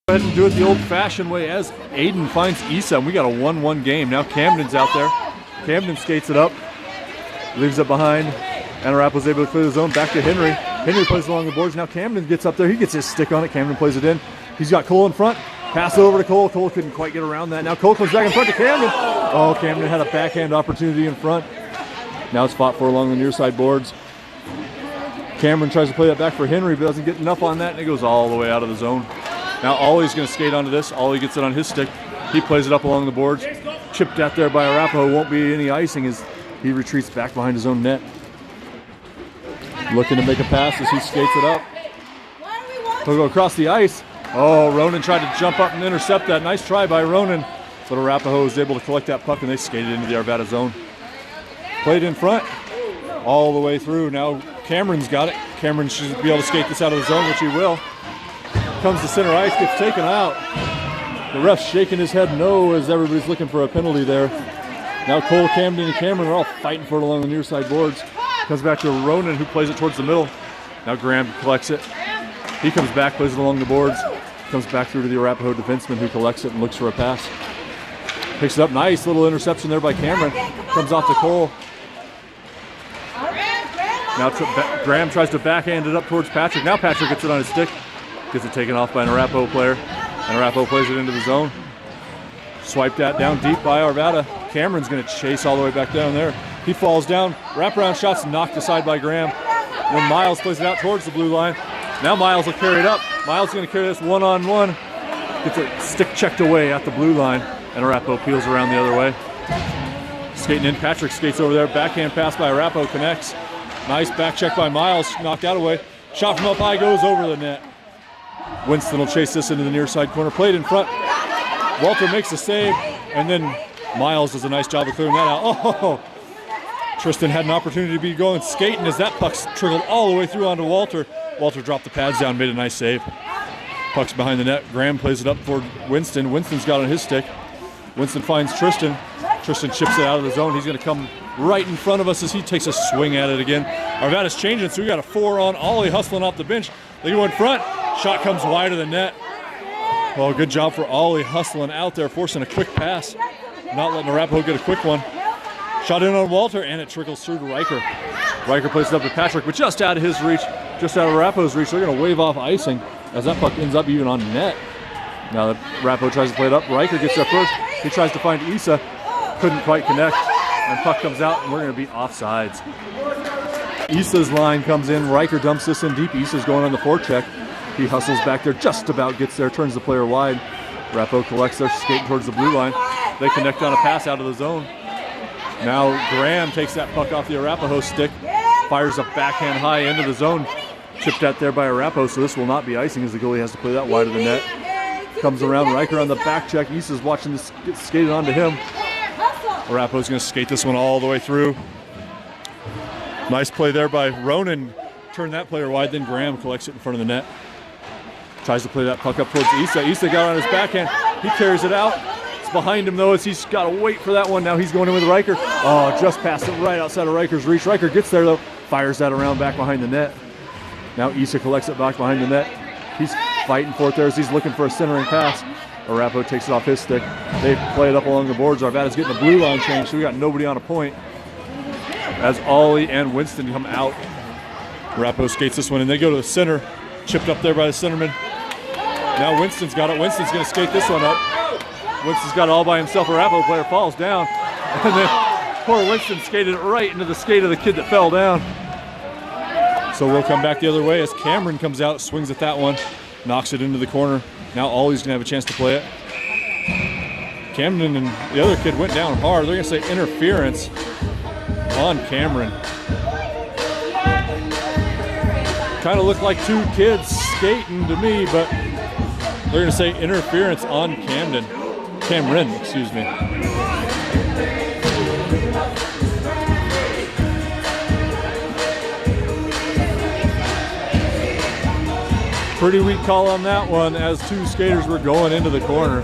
Go ahead and do it the old-fashioned way as Aiden finds Issa, and we got a 1-1 game. Now Camden's out there. Camden skates it up, leaves it behind, and Arapahoe's able to clear the zone. Back to Henry. Henry plays along the boards. Now Camden gets up there. He gets his stick on it. Camden plays it in. He's got Cole in front. Pass it over to Cole. Cole couldn't quite get around that. Now Cole comes back in front to Camden. Oh, Camden had a backhand opportunity in front. Now it's fought for along the near side boards. Cameron tries to play that back for Henry, but doesn't get enough on that, and it goes all the way out of the zone. Now Ollie's going to skate onto this. Ollie gets it on his stick. He plays it up along the boards. Chipped out there by Arapahoe. Won't be any icing as he retreats back behind his own net. Looking to make a pass as he skates it up. He'll go across the ice. Oh, Ronan tried to jump up and intercept that. Nice try by Ronan. But Arapahoe was able to collect that puck, and they skated into the Arvada zone. Played in front all the way through. Now Cameron's got it. Cameron should be able to skate this out of the zone, which he will. Comes to center ice, gets taken out. The ref's shaking his head no as everybody's looking for a penalty there. Now Cole, Camden, and Cameron are all fighting for it along the near side boards. Comes back to Ronan, who plays it towards the middle. Now Graham collects it. He comes back, plays it along the boards. Comes back through to the Arapahoe defenseman, who collects it and looks for a pass. Picks it up, nice little interception there by Cameron. Comes off to Cole. Now Graham tries to backhand it up towards Patrick. Now Patrick gets it on his stick. Gets it taken off by an Arapahoe player. And Arapahoe plays it into the zone. Swipe that down deep by Arvada. Cameron's going to chase all the way back down there. He falls down. Wraparound shots knocked aside by Graham. Then Miles plays it out towards the blue line. Now Miles will carry it up. Miles is going to carry this one-on-one. Gets it stick checked away at the blue line. And Arapahoe peels around the other way. Skating in. Patrick skates over there. Backhand pass by Arapahoe connects. Nice back check by Miles. Knocked out away. Shot from up high goes over the net. Winston will chase this into the near side corner. Played in front. Walter makes a save, and then Miles does a nice job of clearing that out. Oh, Tristan had an opportunity to be going skating as that puck trickled all the way through onto Walter. Walter dropped the pads down, made a nice save. Puck's behind the net. Graham plays it up for Winston. Winston's got it on his stick. Winston finds Tristan. Tristan chips it out of the zone. He's going to come right in front of us as he takes a swing at it again. Arvada's changing, so we got a 4 on Ollie hustling off the bench. They go in front. Shot comes wide of the net. Well, good job for Ollie hustling out there, forcing a quick pass. Not letting Arapahoe get a quick one. Shot in on Walter, and it trickles through to Riker. Riker plays it up to Patrick, but just out of his reach, just out of Arapahoe's reach. They're going to wave off icing as that puck ends up even on net. Now that Arapahoe tries to play it up, Riker gets there first. He tries to find Issa. Couldn't quite connect. And puck comes out, and we're going to be offsides. Issa's line comes in. Riker dumps this in deep. Issa's going on the forecheck. He hustles back there, just about gets there, turns the player wide. Arapahoe collects there, skating towards the blue line. They connect on a pass out of the zone. Now Graham takes that puck off the Arapahoe stick, fires a backhand high into the zone. Chipped out there by Arapahoe, so this will not be icing as the goalie has to play that wide of the net. Comes around, Riker on the back check. Issa's watching this get skated onto him. Arapahoe's going to skate this one all the way through. Nice play there by Ronan. Turned that player wide, then Graham collects it in front of the net. Tries to play that puck up towards Issa. Issa got on his backhand. He carries it out. It's behind him, though, as he's got to wait for that one. Now he's going in with Riker. Oh, just passed it right outside of Riker's reach. Riker gets there, though. Fires that around back behind the net. Now Issa collects it back behind the net. He's fighting for it there as he's looking for a centering pass. Arapahoe takes it off his stick. They play it up along the boards. Arvada's getting the blue line changed, so we got nobody on a point. As Ollie and Winston come out. Arapahoe skates this one, and they go to the center. Chipped up there by the centerman. Now Winston's got it. Winston's going to skate this one up. Winston's got it all by himself. Arapahoe player falls down. And then poor Winston skated it right into the skate of the kid that fell down. So we'll come back the other way as Cameron comes out, swings at that one, knocks it into the corner. Now Ollie's going to have a chance to play it. Camden and the other kid went down hard. They're going to say interference on Cameron. Kind of looked like two kids skating to me, but they're going to say interference on Cameron, excuse me. Pretty weak call on that one as two skaters were going into the corner.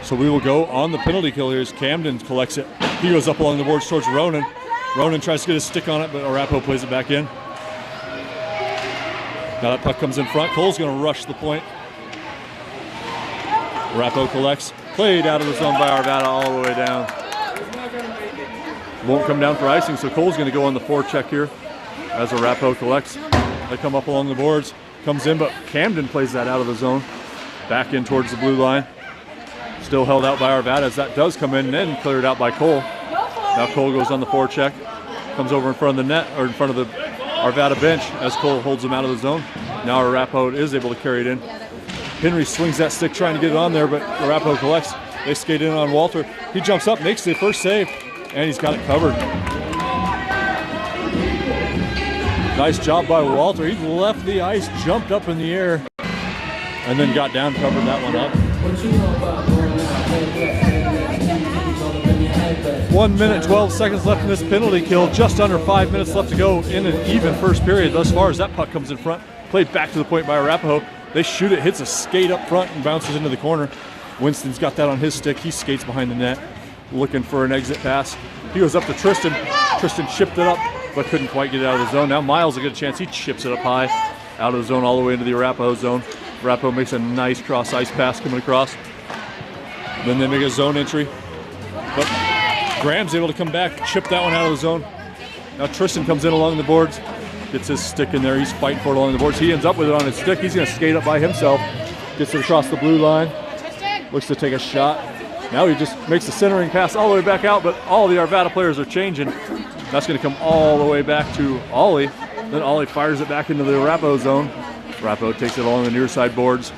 So we will go on the penalty kill here as Camden collects it. He goes up along the boards towards Ronan. Ronan tries to get his stick on it, but Arapahoe plays it back in. Now that puck comes in front. Cole's going to rush the point. Arapahoe collects. Played out of the zone by Arvada all the way down. Won't come down for icing, so Cole's going to go on the forecheck here as Arapahoe collects. They come up along the boards. Comes in, but Camden plays that out of the zone. Back in towards the blue line. Still held out by Arvada as that does come in and then cleared out by Cole. Now Cole goes on the forecheck. Comes over in front of the net, or in front of the Arvada bench as Cole holds him out of the zone. Now Arapahoe is able to carry it in. Henry swings that stick trying to get it on there, but Arapahoe collects. They skate in on Walter. He jumps up, makes the first save, and he's got it covered. Nice job by Walter. He left the ice, jumped up in the air, and then got down, covered that one up. 1 minute, 12 seconds left in this penalty kill. Just under 5 minutes left to go in an even first period thus far as that puck comes in front. Played back to the point by Arapahoe. They shoot it, hits a skate up front and bounces into the corner. Winston's got that on his stick. He skates behind the net, looking for an exit pass. He goes up to Tristan. Tristan chipped it up, but couldn't quite get it out of the zone. Now Miles will get a chance. He chips it up high, out of the zone all the way into the Arapahoe zone. Arapahoe makes a nice cross ice pass coming across. Then they make a zone entry. But Graham's able to come back, chip that one out of the zone. Now Tristan comes in along the boards, gets his stick in there. He's fighting for it along the boards. He ends up with it on his stick. He's going to skate up by himself, gets it across the blue line, looks to take a shot. Now he just makes the centering pass all the way back out, but all the Arvada players are changing. That's going to come all the way back to Ollie. Then Ollie fires it back into the Arapahoe zone. Arapahoe takes it along the near side boards.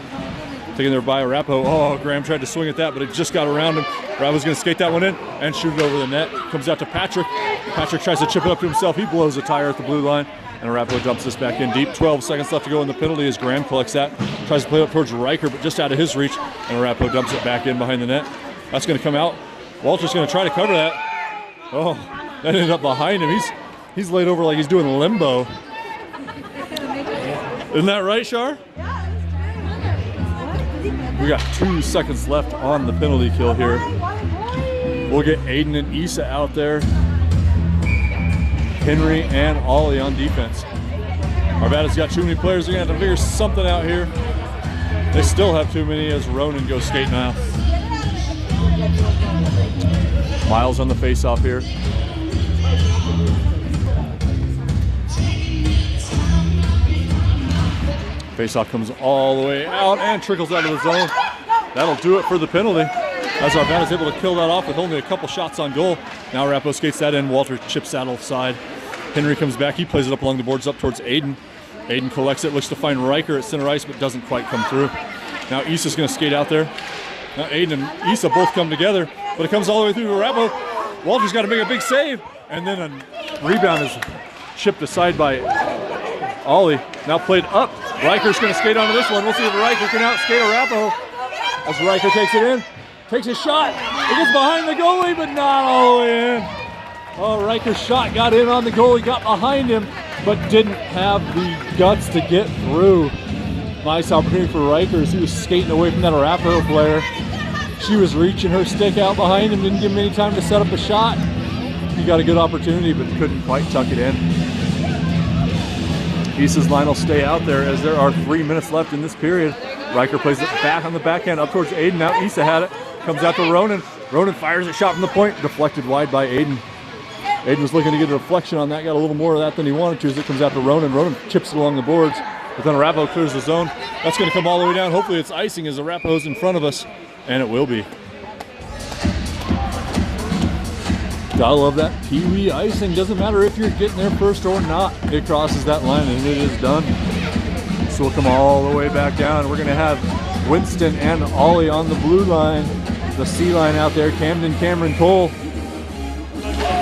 Taken there by Arapahoe. Oh, Graham tried to swing at that, but it just got around him. Arapahoe's going to skate that one in and shoot it over the net. Comes out to Patrick. Patrick tries to chip it up to himself. He blows a tire at the blue line, and Arapahoe dumps this back in deep. 12 seconds left to go in the penalty as Graham collects that. Tries to play it up towards Riker, but just out of his reach, and Arapahoe dumps it back in behind the net. That's going to come out. Walter's going to try to cover that. Oh, that ended up behind him. He's laid over like he's doing limbo. Isn't that right, Shar? We got 2 seconds left on the penalty kill here. We'll get Aiden and Issa out there. Henry and Ollie on defense. Arvada's got too many players. They're going to have to figure something out here. They still have too many as Ronan goes skating out. Miles on the face-off here. Face-off comes all the way out and trickles out of the zone. That'll do it for the penalty, as Arvada's able to kill that off with only a couple shots on goal. Now Arapahoe skates that in. Walter chips that offside. Henry comes back. He plays it up along the boards up towards Aiden. Aiden collects it, looks to find Riker at center ice, but doesn't quite come through. Now Issa's going to skate out there. Now Aiden and Issa both come together, but it comes all the way through to Arapahoe. Walter's got to make a big save, and then a rebound is chipped aside by Ollie. Now played up. Riker's going to skate onto this one. We'll see if Riker can outskate Arapahoe. As Riker takes it in, takes a shot. It gets behind the goalie, but not all the way in. Oh, Riker's shot got in on the goalie, got behind him, but didn't have the guts to get through. Nice opportunity for Riker as he was skating away from that Arapahoe player. She was reaching her stick out behind him, didn't give him any time to set up a shot. He got a good opportunity, but couldn't quite tuck it in. Issa's line will stay out there as there are 3 minutes left in this period. Riker plays it back on the backhand up towards Aiden. Now Issa had it. Comes out to Ronan. Ronan fires a shot from the point. Deflected wide by Aiden. Aiden was looking to get a deflection on that. Got a little more of that than he wanted to as it comes out to Ronan. Ronan chips it along the boards. But then Arapahoe clears the zone. That's going to come all the way down. Hopefully it's icing as Arapahoe's in front of us. And it will be. Gotta love that Pee-wee icing. Doesn't matter if you're getting there first or not. It crosses that line and it is done. So we'll come all the way back down. We're gonna have Winston and Ollie on the blue line. The C line out there, Camden, Cameron, Cole.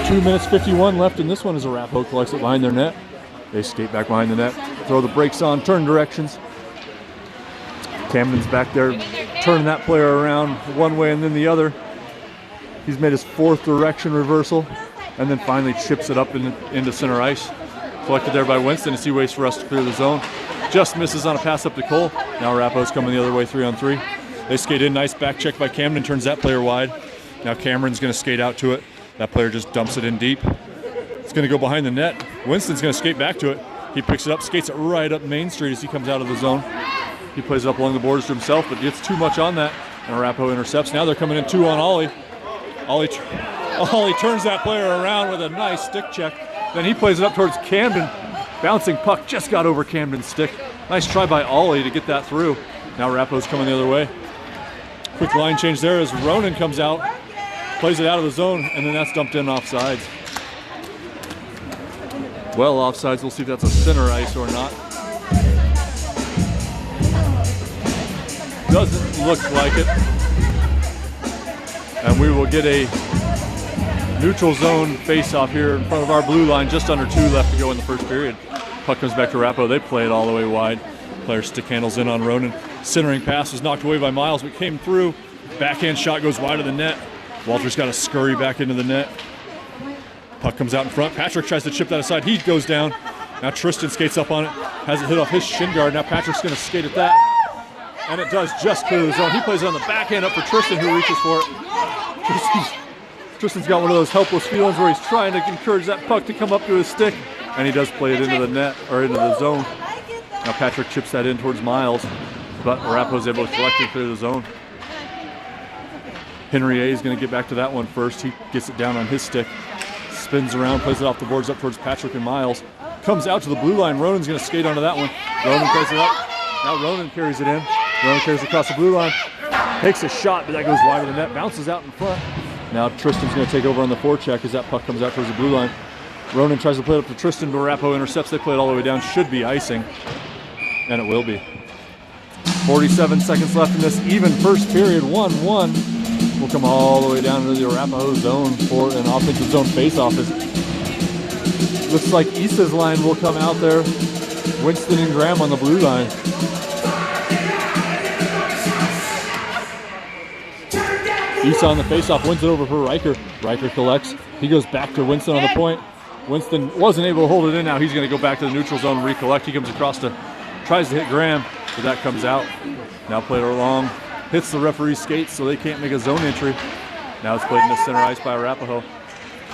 2 minutes 51 left in this one as Arapahoe collects it behind their net. They skate back behind the net, throw the brakes on, turn directions. Camden's back there turning that player around one way and then the other. He's made his 4th direction reversal and then finally chips it up into center ice. Collected there by Winston as he waits for us to clear the zone. Just misses on a pass up to Cole. Now Arapahoe's coming the other way 3-on-3. They skate in, nice back check by Camden, turns that player wide. Now Cameron's gonna skate out to it. That player just dumps it in deep. It's gonna go behind the net. Winston's gonna skate back to it. He picks it up, skates it right up Main Street as he comes out of the zone. He plays it up along the borders to himself, but gets too much on that. And Arapahoe intercepts. Now they're coming in 2 on Ollie. Ollie turns that player around with a nice stick check. Then he plays it up towards Camden. Bouncing puck just got over Camden's stick. Nice try by Ollie to get that through. Now Arapahoe's coming the other way. Quick line change there as Ronan comes out, plays it out of the zone, and then that's dumped in offsides. Well, offsides. We'll see if that's a center ice or not. Doesn't look like it. And we will get a neutral zone face-off here in front of our blue line. Just under 2 left to go in the first period. Puck comes back to Arapahoe. They play it all the way wide. Player stick handles in on Ronan. Centering pass was knocked away by Miles, but came through. Backhand shot goes wide of the net. Walter's got to scurry back into the net. Puck comes out in front. Patrick tries to chip that aside. He goes down. Now Tristan skates up on it. Has it hit off his shin guard. Now Patrick's going to skate at that. And it does just clear the zone. He plays it on the backhand up for Tristan, who reaches for it. Tristan's got one of those helpless feelings where he's trying to encourage that puck to come up to his stick. And he does play it into the net, or into the zone. Now Patrick chips that in towards Miles, but Arapahoe's able to collect it through the zone. Henry A is going to get back to that one first. He gets it down on his stick. Spins around, plays it off the boards up towards Patrick and Miles. Comes out to the blue line. Ronan's going to skate onto that one. Ronan plays it up. Now Ronan carries it in. Ronan carries it across the blue line. Takes a shot, but that goes wide of the net. Bounces out in front. Now Tristan's going to take over on the forecheck as that puck comes out towards the blue line. Ronan tries to play it up to Tristan, but Arapahoe intercepts. They play it all the way down. Should be icing. And it will be. 47 seconds left in this even first period. 1-1. We'll come all the way down into the Arapahoe zone for an offensive zone face-off. Looks like Issa's line will come out there. Winston and Graham on the blue line. Issa on the face-off, wins it over for Riker. Riker collects. He goes back to Winston on the point. Winston wasn't able to hold it in. Now he's going to go back to the neutral zone and recollect. He comes across to, tries to hit Graham, but that comes out. Now played along. Hits the referee's skates, so they can't make a zone entry. Now it's played in the center ice by Arapahoe.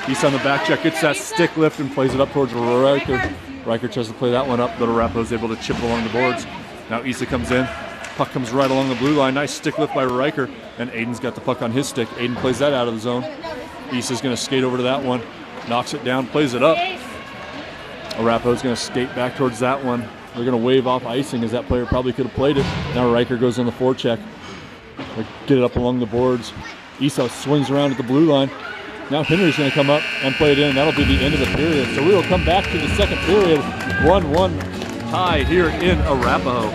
Issa on the back check, gets that stick lift and plays it up towards Riker. Riker tries to play that one up, but Arapahoe's able to chip along the boards. Now Issa comes in. Puck comes right along the blue line. Nice stick lift by Riker, and Aiden's got the puck on his stick. Aiden plays that out of the zone. Issa's going to skate over to that one, knocks it down, plays it up. Arapahoe's going to skate back towards that one. They're going to wave off icing as that player probably could have played it. Now Riker goes on the forecheck. They get it up along the boards. Issa swings around at the blue line. Now Henry's going to come up and play it in, and that'll be the end of the period. So we will come back to the second period. 1-1 tie here in Arapahoe.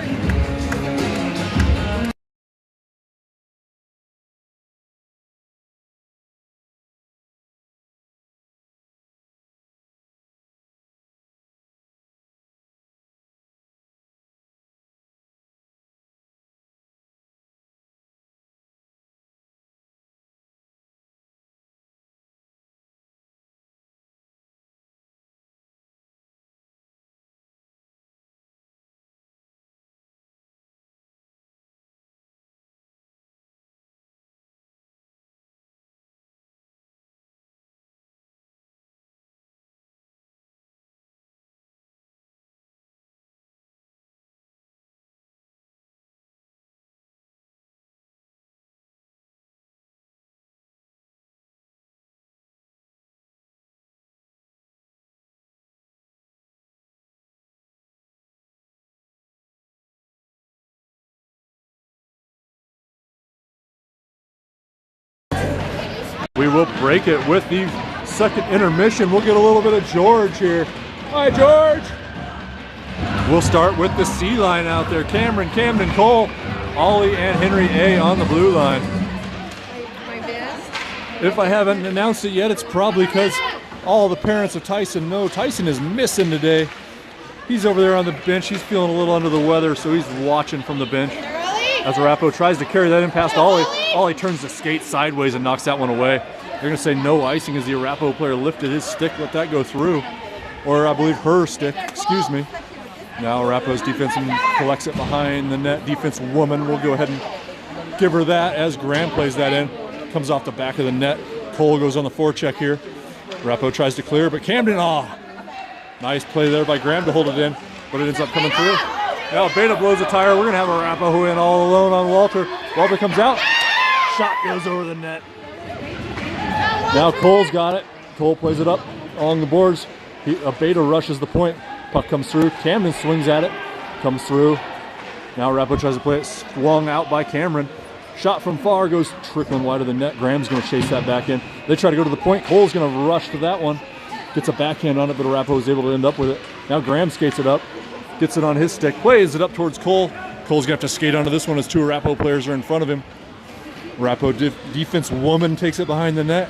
We will break it with the second intermission. We'll get a little bit of George here. Hi, George. We'll start with the C line out there. Cameron, Camden, Cole, Ollie, and Henry A on the blue line. My best? If I haven't announced it yet, it's probably because all the parents of Tyson know Tyson is missing today. He's over there on the bench. He's feeling a little under the weather, so he's watching from the bench. As Arapahoe tries to carry that in past Ollie. Ollie turns the skate sideways and knocks that one away. They're going to say no icing as the Arapahoe player lifted his stick, let that go through. Or I believe her stick, excuse me. Now Arapahoe's defense collects it behind the net. Defense woman will go ahead and give her that as Graham plays that in. Comes off the back of the net. Cole goes on the forecheck here. Arapahoe tries to clear, but Camden, nice play there by Graham to hold it in, but it ends up coming through. Now Beta blows a tire. We're going to have Arapahoe in all alone on Walter. Walter comes out. Shot goes over the net. Now Cole's got it. Cole plays it up along the boards. Beta rushes the point. Puck comes through. Camden swings at it. Comes through. Now Arapahoe tries to play it. Swung out by Cameron. Shot from far goes trickling wide of the net. Graham's going to chase that back in. They try to go to the point. Cole's going to rush to that one. Gets a backhand on it, but Arapahoe is able to end up with it. Now Graham skates it up. Gets it on his stick. Plays it up towards Cole. Cole's going to have to skate onto this one as two Arapahoe players are in front of him. Arapahoe defense woman takes it behind the net.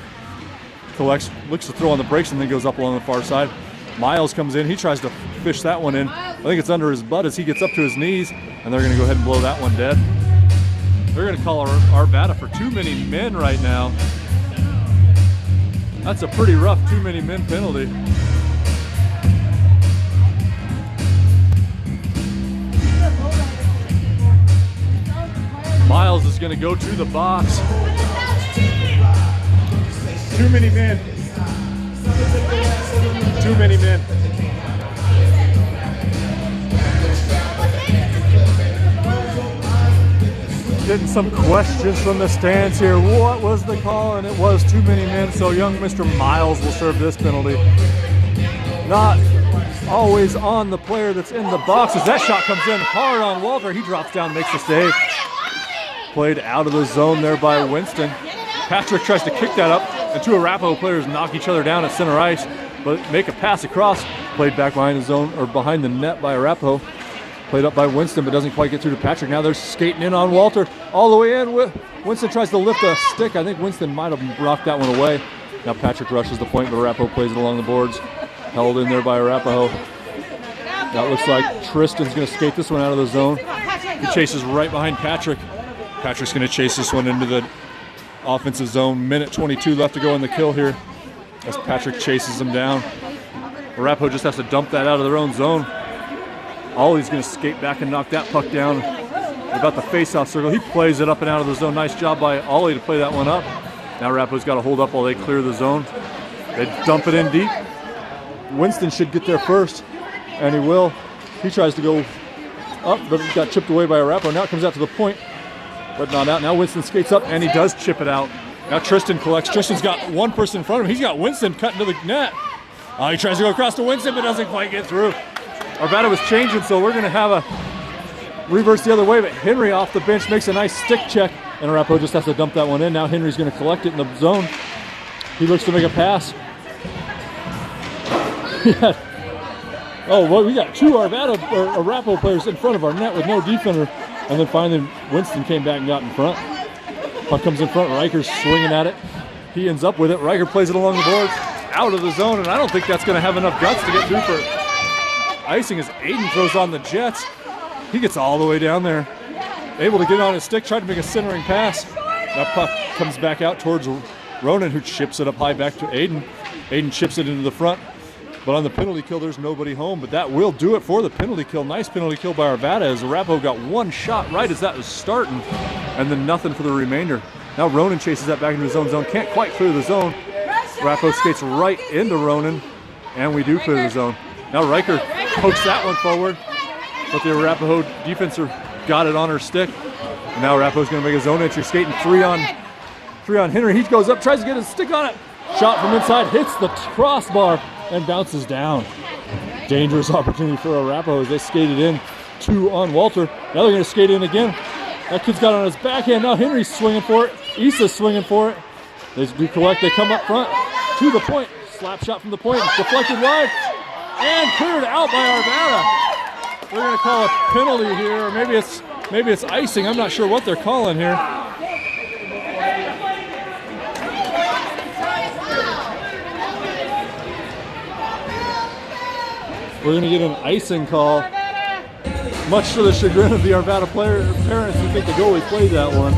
Collects, looks to throw on the brakes, and then goes up along the far side. Miles comes in. He tries to fish that one in. I think it's under his butt as he gets up to his knees, and they're going to go ahead and blow that one dead. They're going to call Arvada for too many men right now. That's a pretty rough too many men penalty. Miles is going to go to the box. Too many men. Too many men. Getting some questions from the stands here. What was the call? And it was too many men, so young Mr. Miles will serve this penalty. Not always on the player that's in the box as that shot comes in hard on Walter. He drops down, makes the save. Played out of the zone there by Winston. Patrick tries to kick that up, and two Arapahoe players knock each other down at center ice, but make a pass across. Played back behind the zone, or behind the net by Arapahoe. Played up by Winston, but doesn't quite get through to Patrick. Now they're skating in on Walter. All the way in. Winston tries to lift a stick. I think Winston might have rocked that one away. Now Patrick rushes the point, but Arapahoe plays it along the boards. Held in there by Arapahoe. Now it looks like Tristan's going to skate this one out of the zone. He chases right behind Patrick. Patrick's going to chase this one into the offensive zone. Minute 22 left to go in the kill here as Patrick chases him down. Arapahoe just has to dump that out of their own zone. Ollie's going to skate back and knock that puck down about the face-off circle. He plays it up and out of the zone. Nice job by Ollie to play that one up. Now Arapahoe's got to hold up while they clear the zone. They dump it in deep. Winston should get there first, and he will. He tries to go up, but it got chipped away by Arapahoe. Now it comes out to the point, but not out. Now Winston skates up, and he does chip it out. Now Tristan collects. Tristan's got one person in front of him. He's got Winston cutting to the net. He tries to go across to Winston, but doesn't quite get through. Arvada was changing, so we're going to have a reverse the other way, but Henry off the bench makes a nice stick check, and Arapahoe just has to dump that one in. Now Henry's going to collect it in the zone. He looks to make a pass. We got two Arapahoe players in front of our net with no defender, and then finally Winston came back and got in front. Puck comes in front, Riker's swinging at it. He ends up with it. Riker plays it along the boards, out of the zone, and I don't think that's going to have enough guts to get through for icing as Aiden throws on the Jets. He gets all the way down there. Able to get on his stick, tried to make a centering pass. That puck comes back out towards Ronan, who chips it up high back to Aiden. Aiden chips it into the front. But on the penalty kill, there's nobody home. But that will do it for the penalty kill. Nice penalty kill by Arvada as Arapahoe got one shot right as that was starting. And then nothing for the remainder. Now Ronan chases that back into his own zone. Can't quite clear the zone. Arapahoe skates right into Ronan. And we do clear the zone. Now Riker pokes that one forward, but the Arapahoe defense got it on her stick. And now Arapahoe's going to make a zone entry, skating three on Henry. He goes up, tries to get his stick on it. Shot from inside, hits the crossbar, and bounces down. Dangerous opportunity for Arapahoe as they skated in, two on Walter. Now they're going to skate in again. That kid's got it on his backhand. Now Henry's swinging for it. Isa's swinging for it. They do collect. They come up front to the point. Slap shot from the point, deflected wide. And cleared out by Arvada. We're going to call a penalty here, or maybe it's icing. I'm not sure what they're calling here. We're going to get an icing call, much to the chagrin of the Arvada parents who think the goalie played that one.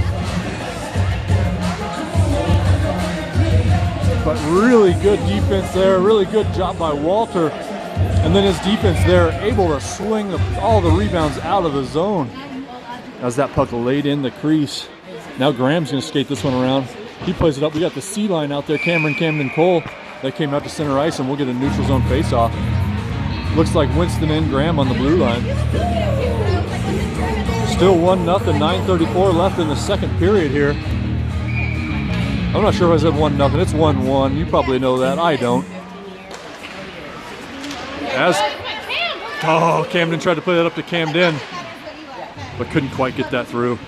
But really good defense there, really good job by Walter. And then his defense there, able to swing all the rebounds out of the zone as that puck laid in the crease. Now Graham's going to skate this one around. He plays it up. We got the C line out there, Camden, Cole. They came out to center ice, and we'll get a neutral zone face-off. Looks like Winston and Graham on the blue line. Still 1-0, 9:34 left in the second period here. I'm not sure if I said 1-0. It's 1-1. You probably know that. I don't. Camden tried to play that up to Camden, but couldn't quite get that through.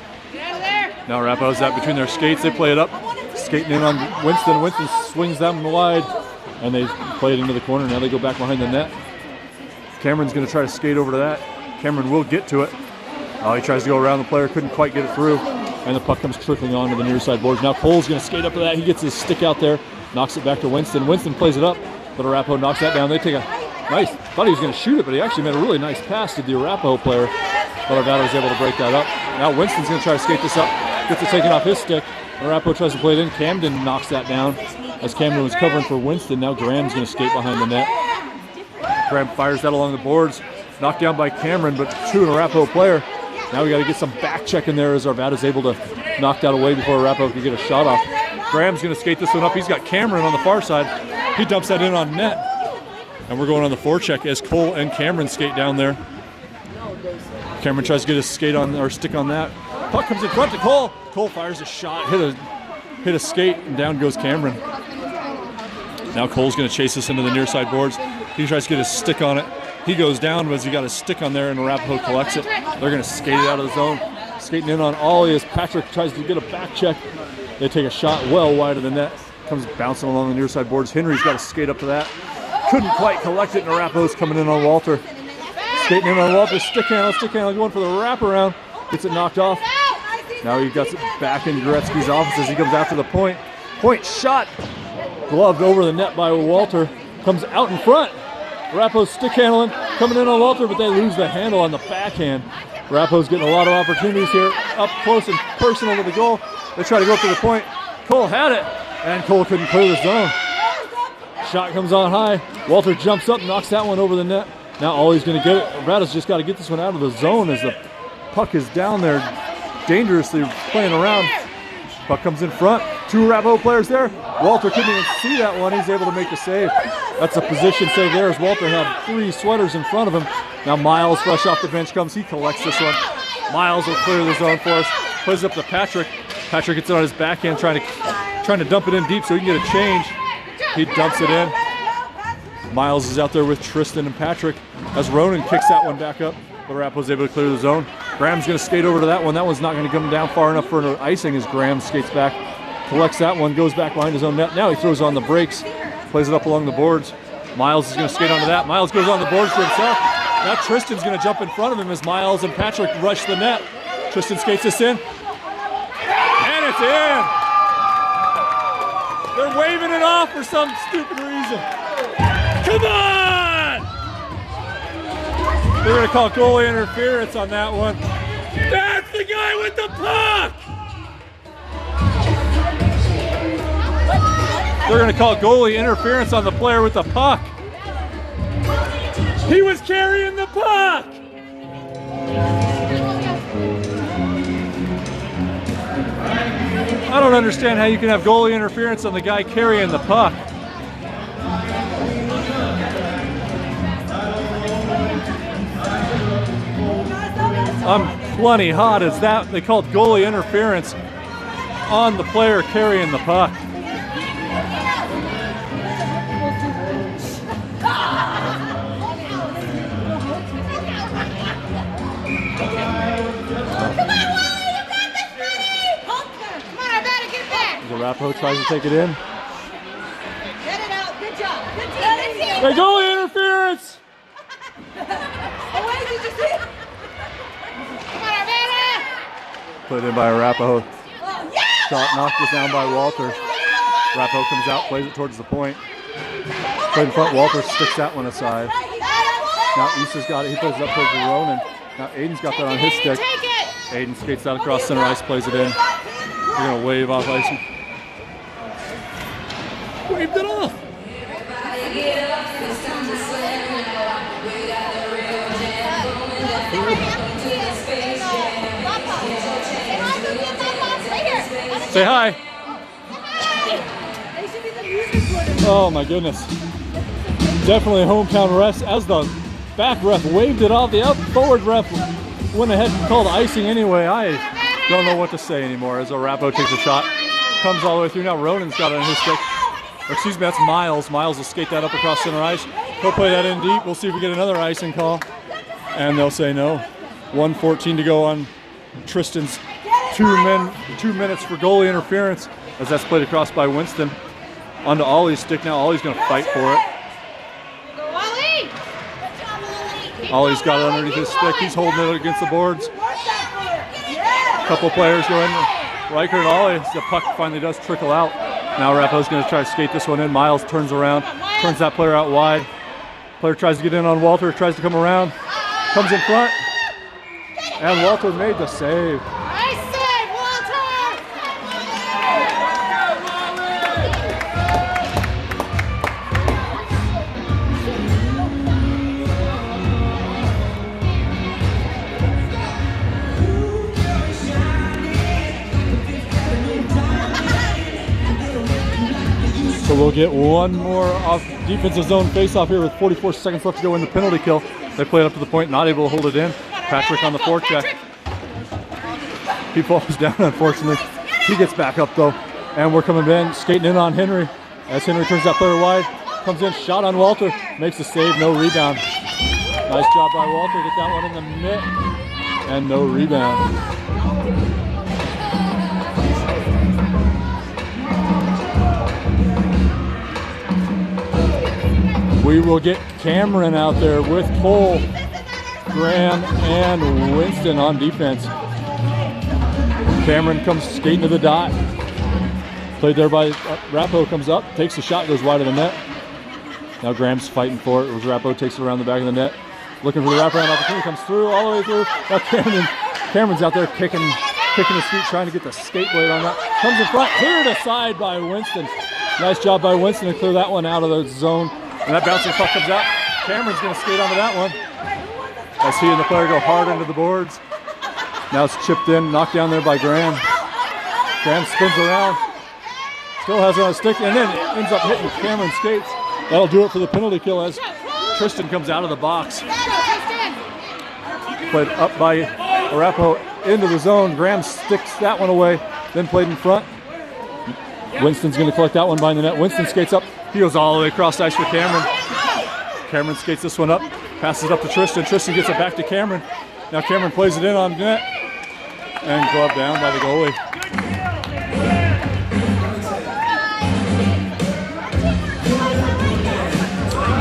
Now Arapahoe's out between their skates. They play it up, skating in on Winston. Winston swings them wide, and they play it into the corner. Now they go back behind the net. Cameron's going to try to skate over to that. Cameron will get to it. He tries to go around the player, couldn't quite get it through, and the puck comes trickling onto the near side boards. Now Cole's going to skate up to that. He gets his stick out there, knocks it back to Winston. Winston plays it up, but Arapahoe knocks that down. They take a nice, thought he was going to shoot it, but he actually made a really nice pass to the Arapahoe player, but Arvada was able to break that up. Now Winston's going to try to skate this up, gets it taken off his stick. Arapahoe tries to play it in. Camden knocks that down as Camden was covering for Winston. Now Graham's going to skate behind the net. Graham fires that along the boards, knocked down by Cameron, but to an Arapahoe player. Now we got to get some back check in there as Arvada's able to knock that away before Arapahoe can get a shot off. Graham's going to skate this one up. He's got Cameron on the far side. He dumps that in on net. And we're going on the forecheck as Cole and Cameron skate down there. Cameron tries to get his skate on or stick on that. Puck comes in front to Cole. Cole fires a shot, hit a skate, and down goes Cameron. Now Cole's going to chase this into the near side boards. He tries to get his stick on it. He goes down as he got his stick on there, and Arapahoe collects it. They're going to skate it out of the zone. Skating in on Ollie as Patrick tries to get a back check. They take a shot well wide of the net. Comes bouncing along the near side boards. Henry's got to skate up to that. Couldn't quite collect it, and Arapahoe's coming in on Walter. Skating in on Walter. Stick handle going for the wraparound. Gets it knocked off. Now he gets it back in Gretzky's office as he comes after the point. Point shot. Gloved over the net by Walter. Comes out in front. Arapahoe's stick handling, coming in on Walter, but they lose the handle on the backhand. Arapahoe's getting a lot of opportunities here, up close and personal to the goal. They try to go up to the point. Cole had it, and Cole couldn't clear the zone. Shot comes on high. Walter jumps up, knocks that one over the net. Now Ollie's going to get it. Arvada's just got to get this one out of the zone as the puck is down there, dangerously playing around. Puck comes in front. Two Arapahoe players there. Walter couldn't even see that one. He's able to make the save. That's a position save there as Walter had three sweaters in front of him. Now Miles, fresh off the bench, comes. He collects this one. Miles will clear the zone for us. Plays it up to Patrick. Patrick gets it on his backhand, trying to dump it in deep so he can get a change. He dumps it in. Miles is out there with Tristan and Patrick as Ronan kicks that one back up. But Arapahoe's able to clear the zone. Graham's going to skate over to that one. That one's not going to come down far enough for an icing as Graham skates back. Collects that one, goes back behind his own net. Now he throws on the brakes, plays it up along the boards. Miles is going to skate onto that. Miles goes on the boards for himself. Now Tristan's going to jump in front of him as Miles and Patrick rush the net. Tristan skates this in. And it's in! They're waving it off for some stupid reason. Come on! They're going to call goalie interference on that one. That's the guy with the puck! They're going to call goalie interference on the player with the puck. He was carrying the puck! I don't understand how you can have goalie interference on the guy carrying the puck. I'm plenty hot as that. They called goalie interference on the player carrying the puck. Arapahoe tries to take it in. Get it out. Good job. Good team. Hey, goalie interference! Oh, wait, did you see? Come on, Arvada! Put it in by Arapahoe. Shot knocked us down by Walter. Arapahoe comes out, plays it towards the point. Played in front, Walter sticks that one aside. Now Issa's got it, he plays it up towards Ronan. Now Aiden's got that on his stick. Aiden skates that across center ice, plays it in. They're gonna wave off ice. Waved it off. Right here. Say hi. Oh my goodness. Definitely a hometown rest as the back ref waved it off. The forward ref went ahead and called icing anyway. I don't know what to say anymore as Arapahoe takes a shot. Comes all the way through. Now Ronan's got it on his stick. Or excuse me, that's Miles. Miles will skate that up across center ice. He'll play that in deep. We'll see if we get another icing call. And they'll say no. 1:14 to go on Tristan's 2 minutes for goalie interference as that's played across by Winston. Onto Ollie's stick now. Ollie's going to fight for it. Ollie's got it underneath his stick. He's holding it against the boards. A couple players go in. Riker and Ollie. The puck finally does trickle out. Now Arapahoe's going to try to skate this one in. Miles turns around, turns that player out wide. Player tries to get in on Walter, tries to come around, comes in front, and Walter made the save. Nice save, Walter! So we'll get one more off defensive zone face-off here with 44 seconds left to go in the penalty kill. They play it up to the point, not able to hold it in. Patrick on the forecheck. He falls down, unfortunately. He gets back up, though. And we're coming in, skating in on Henry. As Henry turns that player wide, comes in, shot on Walter, makes the save, no rebound. Nice job by Walter, get that one in the net, and no rebound. We will get Cameron out there with Cole, Graham, and Winston on defense. Cameron comes skating to the dot. Played there by Arapahoe, comes up, takes the shot, goes wide of the net. Now Graham's fighting for it. Arapahoe takes it around the back of the net. Looking for the wraparound opportunity, comes through, all the way through. Now Cameron's out there kicking his feet, trying to get the skate blade on that. Comes in front, cleared aside by Winston. Nice job by Winston to clear that one out of the zone. And that bouncing puck comes out. Cameron's going to skate onto that one. As he and the player go hard into the boards. Now it's chipped in, knocked down there by Graham. Graham spins around. Still has it on a stick, and then ends up hitting Cameron's skates. That'll do it for the penalty kill as Tristan comes out of the box. Played up by Arapahoe into the zone. Graham sticks that one away, then played in front. Winston's going to collect that one behind the net. Winston skates up. He goes all the way across the ice for Cameron. Cameron skates this one up, passes it up to Tristan. Tristan gets it back to Cameron. Now Cameron plays it in on net. And glove down by the goalie.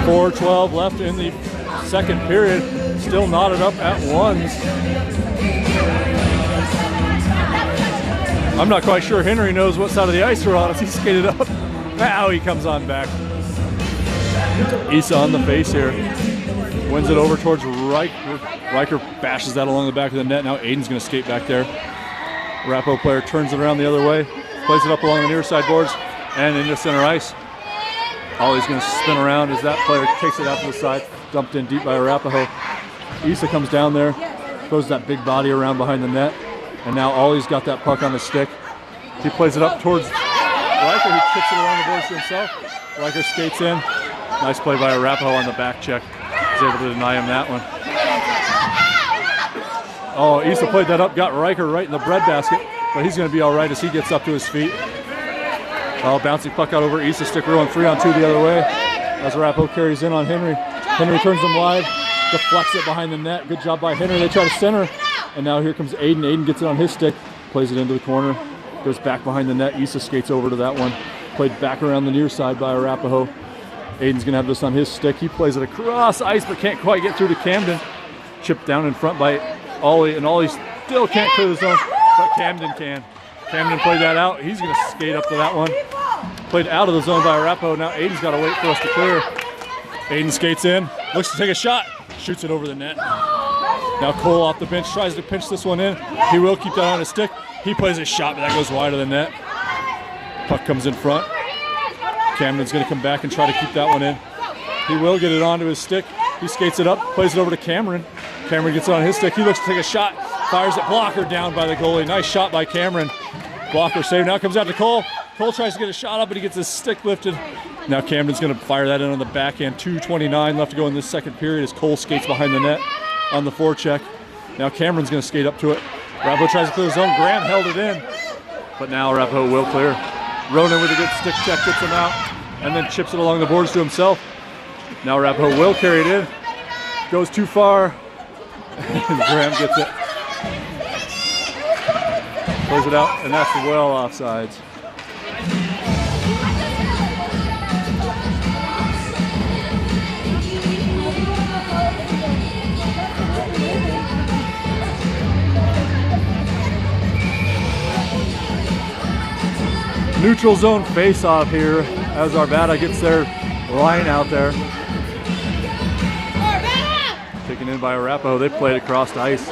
.4:12 left in the second period. Still knotted up at ones. I'm not quite sure Henry knows what side of the ice we're on as he skated up. Now he comes on back. Issa on the face here. Wins it over towards Riker. Riker bashes that along the back of the net. Now Aiden's going to skate back there. Arapahoe player turns it around the other way. Plays it up along the near side boards and into center ice. Ollie's going to spin around as that player takes it out to the side. Dumped in deep by Arapahoe. Issa comes down there. Throws that big body around behind the net. And now Ollie's got that puck on his stick. He plays it up towards Riker, who kicks it along the boards to himself. Riker skates in. Nice play by Arapahoe on the back check. He's able to deny him that one. Oh, Issa played that up, got Riker right in the breadbasket, but he's going to be all right as he gets up to his feet. Oh, bouncing puck out over Issa, stick rolling 3-on-2 the other way. As Arapahoe carries in on Henry. Henry turns him wide, deflects it behind the net. Good job by Henry. They try to center, and now here comes Aiden. Aiden gets it on his stick, plays it into the corner, goes back behind the net. Issa skates over to that one. Played back around the near side by Arapahoe. Aiden's going to have this on his stick. He plays it across ice, but can't quite get through to Camden. Chipped down in front by Ollie, and Ollie still can't clear the zone, but Camden can. Camden played that out. He's going to skate up to that one. Played out of the zone by Arapahoe. Now Aiden's got to wait for us to clear. Aiden skates in, looks to take a shot, shoots it over the net. Now Cole off the bench, tries to pinch this one in. He will keep that on his stick. He plays a shot, but that goes wide of the net. Puck comes in front. Camden's going to come back and try to keep that one in. He will get it onto his stick. He skates it up, plays it over to Cameron. Cameron gets it on his stick. He looks to take a shot, fires it, blocker down by the goalie. Nice shot by Cameron. Blocker save. Now comes out to Cole. Cole tries to get a shot up, but he gets his stick lifted. Now Camden's going to fire that in on the backhand. 2:29 left to go in this second period as Cole skates behind the net on the forecheck. Now Cameron's going to skate up to it. Arapahoe tries to clear his zone. Graham held it in, but now Arapahoe will clear. Ronan with a good stick check gets him out, and then chips it along the boards to himself. Now Arapahoe will carry it in. Goes too far, and Graham gets it. Close it out, and that's well offsides. Neutral zone face-off here as Arvada gets their line out there. Taken in by Arapahoe. They played across the ice.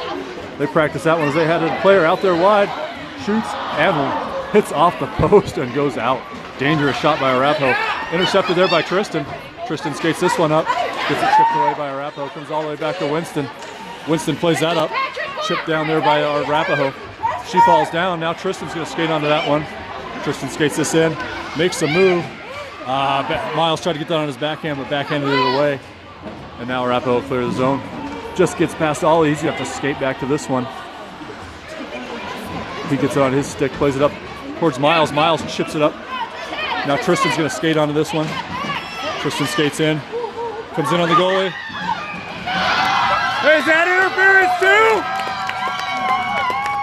They practiced that one as they had a player out there wide. Shoots and hits off the post and goes out. Dangerous shot by Arapahoe. Intercepted there by Tristan. Tristan skates this one up. Gets it chipped away by Arapahoe. Comes all the way back to Winston. Winston plays that up. Chipped down there by Arapahoe. She falls down. Now Tristan's going to skate onto that one. Tristan skates this in, makes a move. Miles tried to get that on his backhand, but backhanded it away. And now Arapahoe clear the zone. Just gets past Ollie. He's going to have to skate back to this one. He gets it on his stick, plays it up towards Miles. Miles chips it up. Now Tristan's going to skate onto this one. Tristan skates in, comes in on the goalie. Hey, is that interference too?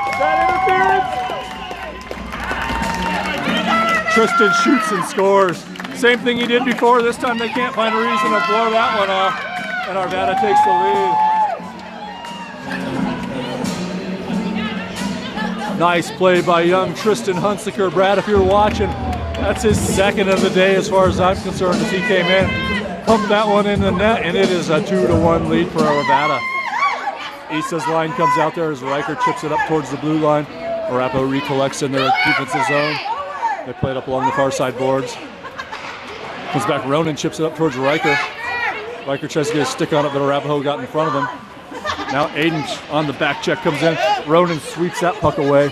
Is that interference? Tristan shoots and scores. Same thing he did before. This time they can't find a reason to blow that one off. And Arvada takes the lead. Nice play by young Tristan Hunsaker. Brad, if you're watching, that's his second of the day as far as I'm concerned as he came in. Pumped that one in the net, and it is a 2-1 lead for Arvada. Isa's line comes out there as Riker chips it up towards the blue line. Arapahoe recollects in their defensive zone. They play it up along the far side boards. Comes back, Ronan chips it up towards Riker. Riker tries to get a stick on it, but Arapahoe got in front of him. Now Aiden on the back check comes in. Ronan sweeps that puck away.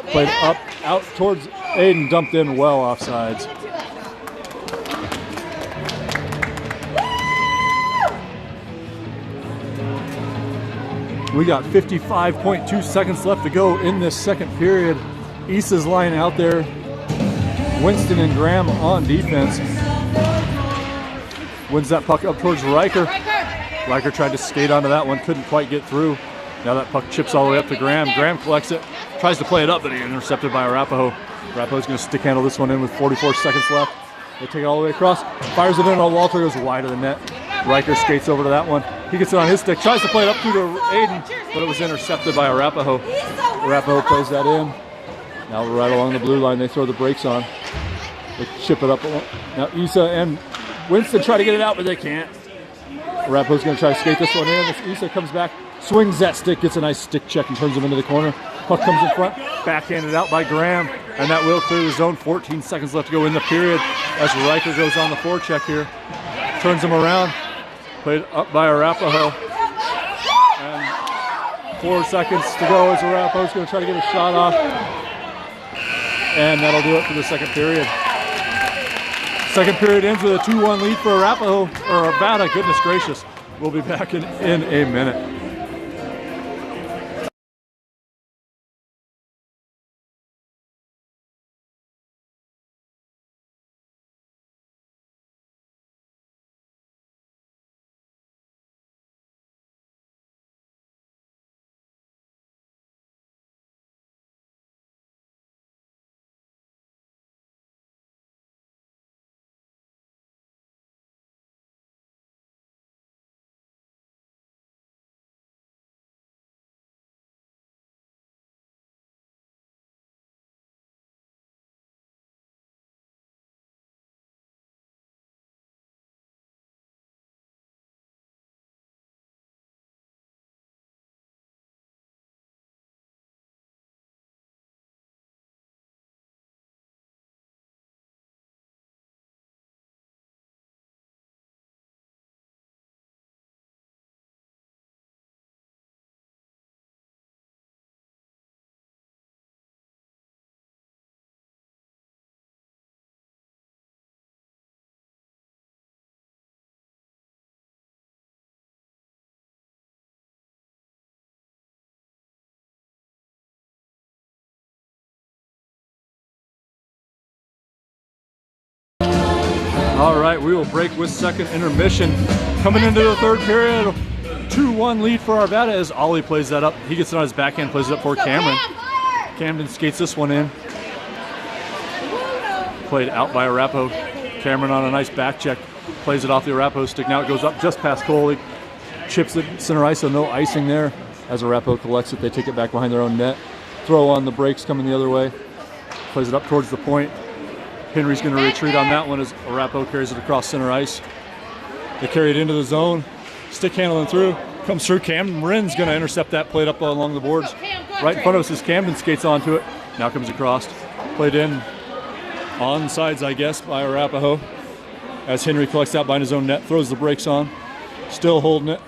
Played up, out towards Aiden, dumped in well offsides. We got 55.2 seconds left to go in this second period. Isa's line out there. Winston and Graham on defense. Wins that puck up towards Riker. Riker tried to skate onto that one, couldn't quite get through. Now that puck chips all the way up to Graham. Graham collects it, tries to play it up, but he intercepted by Arapahoe. Arapahoe's going to stick handle this one in with 44 seconds left. They take it all the way across, fires it in, and Walter goes wide of the net. Riker skates over to that one. He gets it on his stick, tries to play it up through to Aiden, but it was intercepted by Arapahoe. Arapahoe plays that in. Now right along the blue line, they throw the brakes on. They chip it up. Now Isa and Winston try to get it out, but they can't. Arapahoe's going to try to skate this one in. As Isa comes back, swings that stick, gets a nice stick check and turns him into the corner. Puck comes in front, backhanded out by Graham, and that will clear the zone. 14 seconds left to go in the period as Riker goes on the forecheck here. Turns him around, played up by Arapahoe. And 4 seconds to go as Arapahoe's going to try to get a shot off. And that'll do it for the second period. Second period ends with a 2-1 lead for Arapahoe, or Arvada, goodness gracious. We'll be back in a minute. All right, we will break with second intermission. Coming into the third period, 2-1 lead for Arvada as Ollie plays that up. He gets it on his backhand, plays it up for Cameron. Camden skates this one in. Played out by Arapahoe. Cameron on a nice back check. Plays it off the Arapahoe stick. Now it goes up just past Cole. He chips it center ice, so no icing there. As Arapahoe collects it, they take it back behind their own net. Throw on the brakes coming the other way. Plays it up towards the point. Henry's going to retreat on that one as Arapahoe carries it across center ice. They carry it into the zone. Stick handling through. Comes through. Cameron's going to intercept that. Played up along the boards. Right in front of us as Camden skates onto it. Now comes across. Played in on sides, I guess, by Arapahoe. As Henry collects out behind his own net. Throws the brakes on. Still holding it.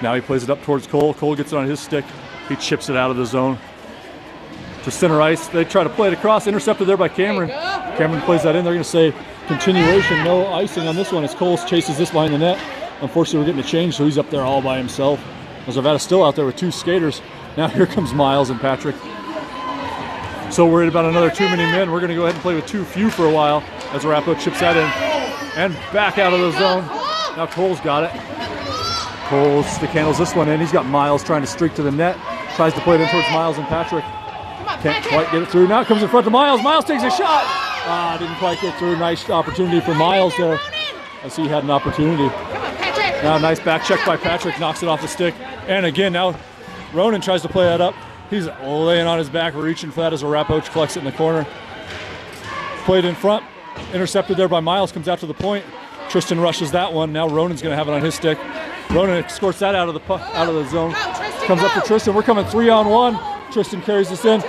Now he plays it up towards Cole. Cole gets it on his stick. He chips it out of the zone to center ice. They try to play it across. Intercepted there by Cameron. Cameron plays that in. They're going to say continuation. No icing on this one as Cole chases this behind the net. Unfortunately, we're getting a change, so he's up there all by himself. As Arvada's still out there with two skaters. Now here comes Miles and Patrick. So worried about another too many men. We're going to go ahead and play with too few for a while as Arapahoe chips that in. And back out of the zone. Now Cole's got it. Cole stick handles this one in. He's got Miles trying to streak to the net. Tries to play it in towards Miles and Patrick. Can't quite get it through. Now it comes in front to Miles. Miles takes a shot. Didn't quite get through. Nice opportunity for Miles there as he had an opportunity. Now nice back check by Patrick. Knocks it off the stick. And again, now Ronan tries to play that up. He's laying on his back, reaching for that as Arapahoe collects it in the corner. Played in front. Intercepted there by Miles. Comes out to the point. Tristan rushes that one. Now Ronan's going to have it on his stick. Ronan escorts that out of the zone. Comes up to Tristan. We're coming 3-on-1. Tristan carries this in.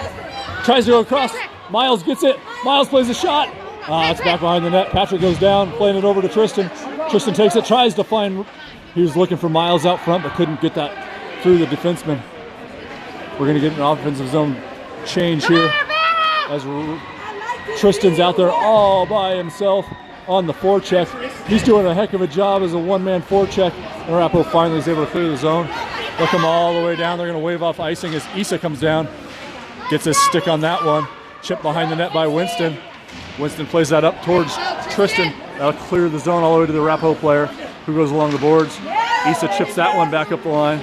Tries to go across. Miles gets it. Miles plays a shot. It's back behind the net. Patrick goes down, playing it over to Tristan. Tristan takes it, tries to find. He was looking for Miles out front, but couldn't get that through the defenseman. We're going to get an offensive zone change here as Tristan's out there all by himself on the forecheck. He's doing a heck of a job as a one-man forecheck. And Arapahoe finally is able to clear the zone. They'll come all the way down. They're going to wave off icing as Issa comes down. Gets his stick on that one. Chip behind the net by Winston. Winston plays that up towards Tristan. That'll clear the zone all the way to the Arapahoe player who goes along the boards. Issa chips that one back up the line.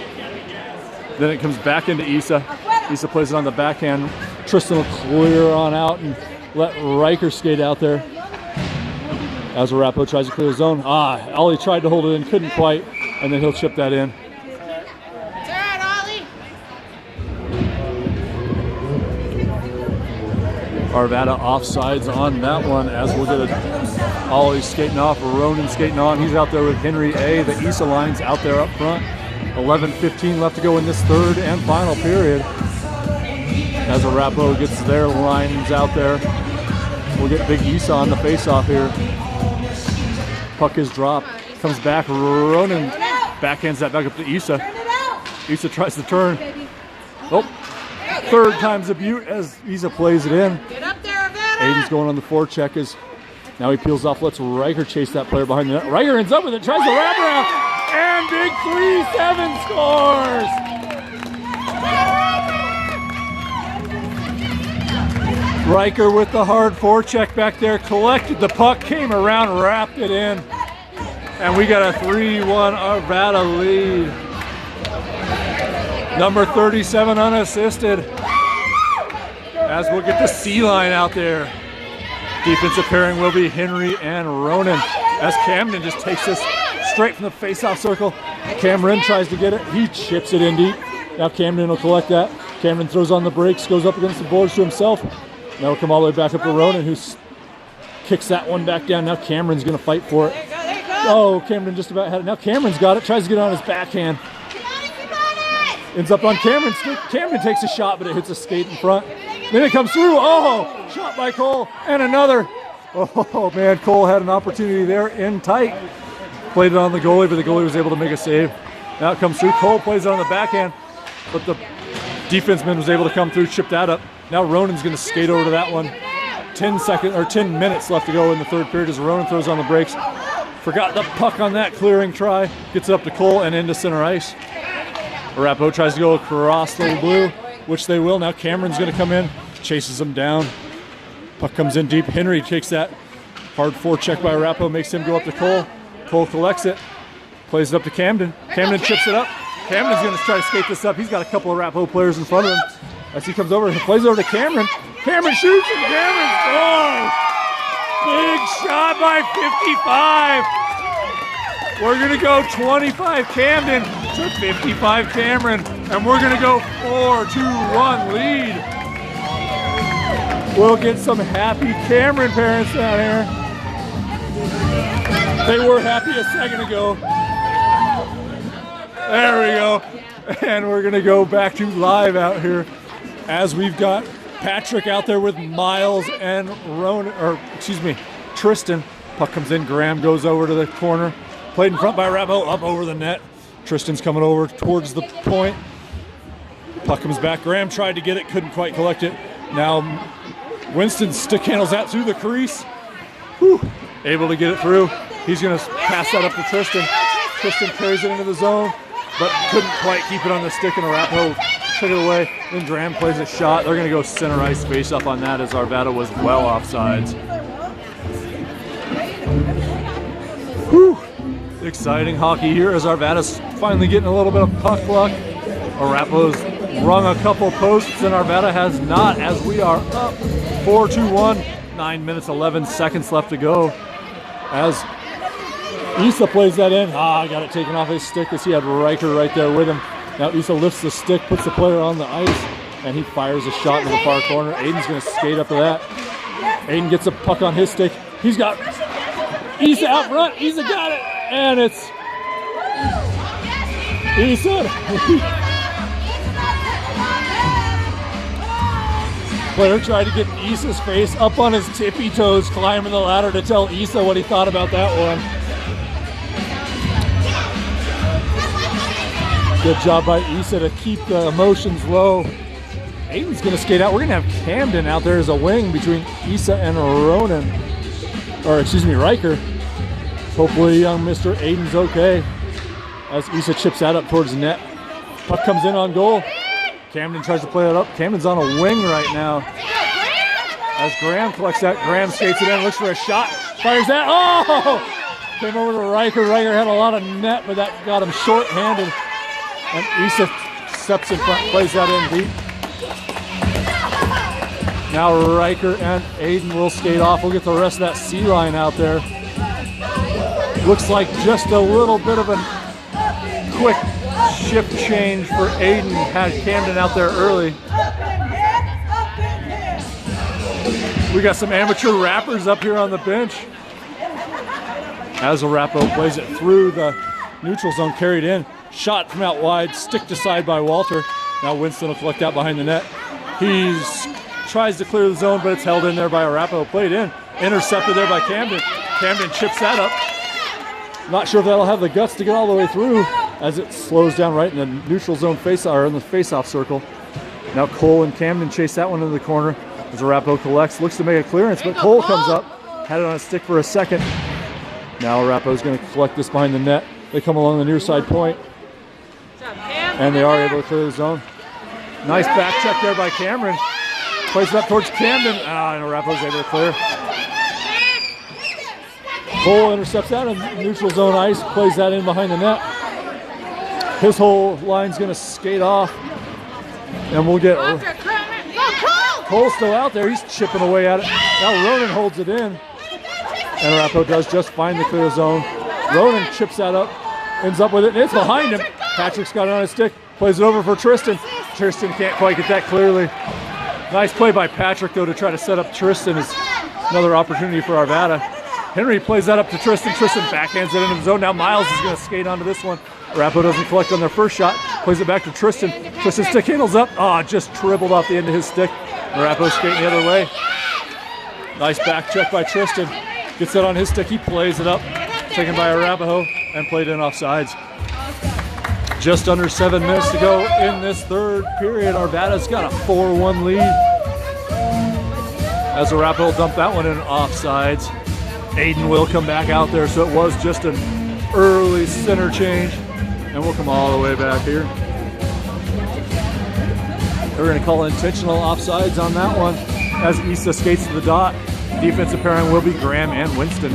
Then it comes back into Issa. Issa plays it on the backhand. Tristan will clear on out and let Riker skate out there. As Arapahoe tries to clear the zone. Ollie tried to hold it in, couldn't quite, and then he'll chip that in. Turn, Ollie. Arvada offsides on that one as we'll get a Ollie skating off, Ronan skating on. He's out there with Henry A. The Issa line's out there up front. 11:15 left to go in this third and final period. As Arapahoe gets their lines out there, we'll get Big Issa on the face-off here. Puck is dropped. Comes back. Ronan backhands that back up to Issa. Issa tries to turn. Oh, third time's a beaut as Issa plays it in. Get up there, Arvada. Aiden's going on the forecheck as now he peels off. Lets Riker chase that player behind the net. Riker ends up with it. Tries to wrap around. And Big 3-7 scores. Riker with the hard forecheck back there, collected the puck, came around, wrapped it in, and we got a 3-1 Arvada lead. Number 37 unassisted, as we'll get the C line out there. Defensive pairing will be Henry and Ronan, as Camden just takes this straight from the face-off circle. Cameron tries to get it, he chips it in deep. Now Camden will collect that. Camden throws on the brakes, goes up against the boards to himself. Now we'll come all the way back up to Ronan, who kicks that one back down. Now Cameron's going to fight for it. There you go, there you go. Oh, Cameron just about had it. Now Cameron's got it, tries to get on his backhand. Ends up on Cameron's stick. Cameron takes a shot, but it hits a skate in front. Then it comes through. Oh, shot by Cole. And another. Oh, man, Cole had an opportunity there in tight. Played it on the goalie, but the goalie was able to make a save. Now it comes through. Cole plays it on the backhand, but the defenseman was able to come through, chip that up. Now Ronan's going to skate over to that one. 10 minutes left to go in the third period as Ronan throws on the brakes. Forgot the puck on that clearing try. Gets it up to Cole and into center ice. Arapahoe tries to go across the blue, which they will. Now Cameron's going to come in, chases him down. Puck comes in deep. Henry takes that, Hard forecheck by Arapahoe makes him go up to Cole. Cole collects it, plays it up to Camden. Camden chips it up. Camden's going to try to skate this up. He's got a couple of Arapahoe players in front of him. As he comes over, he plays it over to Cameron. Cameron shoots and Cameron scores! Big shot by 55. We're going to go 25 Camden to 55 Cameron. And we're going to go 4-2-1 lead. We'll get some happy Cameron parents down here. They were happy a second ago. There we go. And we're going to go back to live out here as we've got Patrick out there with Miles and Tristan. Puck comes in. Graham goes over to the corner. Played in front by Arapahoe, up over the net. Tristan's coming over towards the point. Puck comes back. Graham tried to get it, couldn't quite collect it. Now Winston stick handles that through the crease. Whew. Able to get it through. He's going to pass that up to Tristan. Tristan carries it into the zone, but couldn't quite keep it on the stick, and Arapahoe took it away. Then Graham plays a shot. They're going to go center ice face up on that as Arvada was well offsides. Whew. Exciting hockey here as Arvada's finally getting a little bit of puck luck. Arapahoe's rung a couple posts and Arvada has not, as we are up 4-2-1. 9 minutes, 11 seconds left to go. As Issa plays that in. Got it taken off his stick as he had Riker right there with him. Now Issa lifts the stick, puts the player on the ice, and he fires a shot into the far corner. Aiden's going to skate up to that. Aiden gets a puck on his stick. He's got Issa out front. Issa got it, and it's Issa. Player tried to get Issa's face up on his tippy toes, climbing the ladder to tell Issa what he thought about that one. Good job by Issa to keep the emotions low. Aiden's going to skate out. We're going to have Camden out there as a wing between Issa and Riker. Hopefully young Mr. Aiden's okay. As Issa chips that up towards the net. Puck comes in on goal. Camden tries to play that up. Camden's on a wing right now. As Graham collects that, Graham skates it in, looks for a shot, fires that. Oh! Came over to Riker. Riker had a lot of net, but that got him short-handed. And Issa steps in front, plays that in deep. Now Riker and Aiden will skate off. We'll get the rest of that C line out there. Looks like just a little bit of a quick shift change for Aiden. Had Camden out there early. We got some amateur rappers up here on the bench. As Arapahoe plays it through the neutral zone, carried in. Shot from out wide, stick to side by Walter. Now Winston will collect out behind the net. He tries to clear the zone, but it's held in there by Arapahoe. Played in, intercepted there by Camden. Camden chips that up. Not sure if that'll have the guts to get all the way through as it slows down right in the neutral zone in the face-off circle. Now Cole and Camden chase that one into the corner as Arapahoe collects, looks to make a clearance, but Cole comes up, had it on a stick for a second. Now Arapahoe's going to collect this behind the net. They come along the near side point, and they are able to clear the zone. Nice back check there by Cameron. Plays it up towards Camden, and Arapahoe's able to clear. Cole intercepts that in neutral zone ice, plays that in behind the net. His whole line's going to skate off, and we'll get Cole still out there. He's chipping away at it. Now Ronan holds it in, and Arapahoe does just fine to clear the zone. Ronan chips that up, ends up with it, and it's behind him. Patrick's got it on his stick, plays it over for Tristan. Tristan can't quite get that clearly. Nice play by Patrick, though, to try to set up Tristan. Is another opportunity for Arvada. Henry plays that up to Tristan. Tristan backhands it into the zone. Now Miles is going to skate onto this one. Arapahoe doesn't collect on their first shot. Plays it back to Tristan. Tristan stick handles up. Just dribbled off the end of his stick. Arapahoe skating the other way. Nice back check by Tristan. Gets it on his stick. He plays it up. Taken by Arapahoe and played in offsides. Just under 7 minutes to go in this third period. Arvada's got a 4-1 lead. As Arapahoe dumped that one in offsides. Aiden will come back out there, so it was just an early center change. And we'll come all the way back here. They're going to call intentional offsides on that one as Issa skates to the dot. defensive pairing will be Graham and Winston.